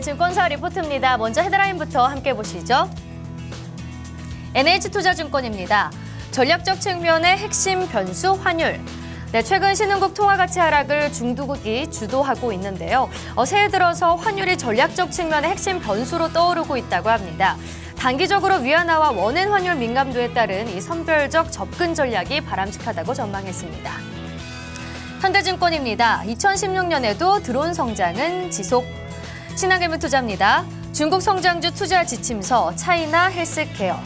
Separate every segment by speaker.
Speaker 1: 증권사 리포트입니다. 먼저 헤드라인부터 함께 보시죠. NH투자증권입니다. 전략적 측면의 핵심 변수 환율. 최근 신흥국 통화가치 하락을 중국이 주도하고 있는데요. 새해 들어서 환율이 전략적 측면의 핵심 변수로 떠오르고 있다고 합니다. 단기적으로 위안화와 원엔 환율 민감도에 따른 이 선별적 접근 전략이 바람직하다고 전망했습니다. 현대증권입니다. 2016년에도 드론 성장은 지속. 신한금융투자입니다. 중국 성장주 투자 지침서 차이나 헬스케어.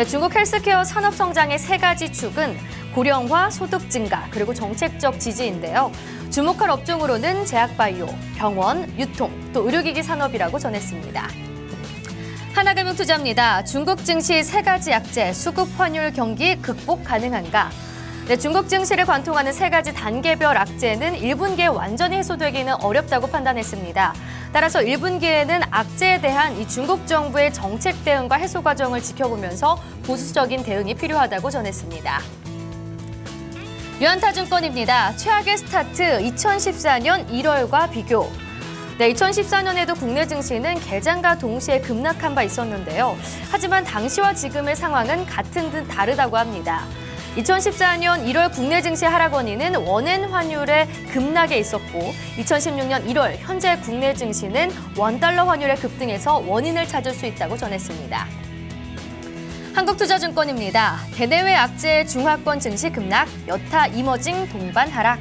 Speaker 1: 중국 헬스케어 산업 성장의 세 가지 축은 고령화, 소득 증가, 그리고 정책적 지지인데요. 주목할 업종으로는 제약바이오, 병원, 유통, 또 의료기기 산업이라고 전했습니다. 하나금융투자입니다. 중국 증시 세 가지 약재, 수급 환율 경기 극복 가능한가? 중국 증시를 관통하는 세 가지 단계별 악재는 1분기에 완전히 해소되기는 어렵다고 판단했습니다. 따라서 1분기에는 악재에 대한 이 중국 정부의 정책 대응과 해소 과정을 지켜보면서 보수적인 대응이 필요하다고 전했습니다. 유한타증권입니다. 최악의 스타트 2014년 1월과 비교. 2014년에도 국내 증시는 개장과 동시에 급락한 바 있었는데요. 하지만 당시와 지금의 상황은 같은 듯 다르다고 합니다. 2014년 1월 국내 증시 하락 원인은 원엔 환율의 급락에 있었고 2016년 1월 현재 국내 증시는 원달러 환율의 급등에서 원인을 찾을 수 있다고 전했습니다. 한국투자증권입니다. 대내외 악재 중화권 증시 급락, 여타 이머징 동반 하락.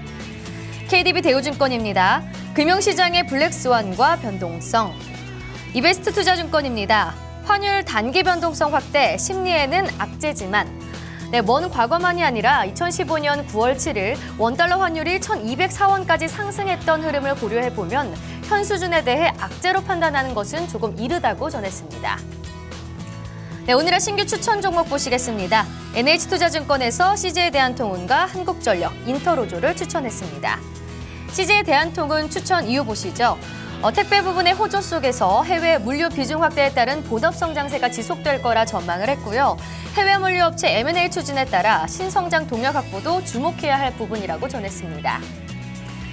Speaker 1: KDB 대우증권입니다. 금융시장의 블랙스완과 변동성. 이베스트투자증권입니다. 환율 단기 변동성 확대, 심리에는 악재지만 먼 과거만이 아니라 2015년 9월 7일 원달러 환율이 1,204원까지 상승했던 흐름을 고려해보면 현 수준에 대해 악재로 판단하는 것은 조금 이르다고 전했습니다. 오늘의 신규 추천 종목 보시겠습니다. NH투자증권에서 CJ 대한통운과 한국전력, 인터로조를 추천했습니다. CJ 대한통운 추천 이유 보시죠. 택배 부분의 호조 속에서 해외 물류 비중 확대에 따른 본업 성장세가 지속될 거라 전망을 했고요. 해외 물류업체 M&A 추진에 따라 신성장 동력 확보도 주목해야 할 부분이라고 전했습니다.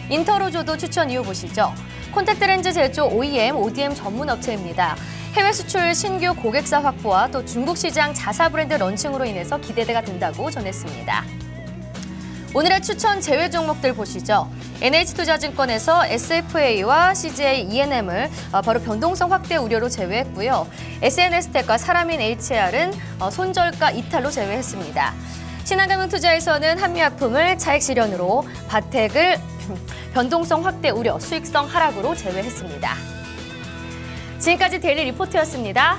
Speaker 1: 인터로조도 추천 이유 보시죠. 콘택트 렌즈 제조 OEM, ODM 전문 업체입니다. 해외 수출 신규 고객사 확보와 또 중국 시장 자사 브랜드 런칭으로 인해서 기대가 된다고 전했습니다. 오늘의 추천 제외 종목들 보시죠. NH투자증권에서 SFA와 CJ ENM을 바로 변동성 확대 우려로 제외했고요. SNS텍과 사람인 HR은 손절가 이탈로 제외했습니다. 신한금융투자에서는 한미약품을 차익 실현으로 바텍을 변동성 확대 우려, 수익성 하락으로 제외했습니다. 지금까지 데일리 리포트였습니다.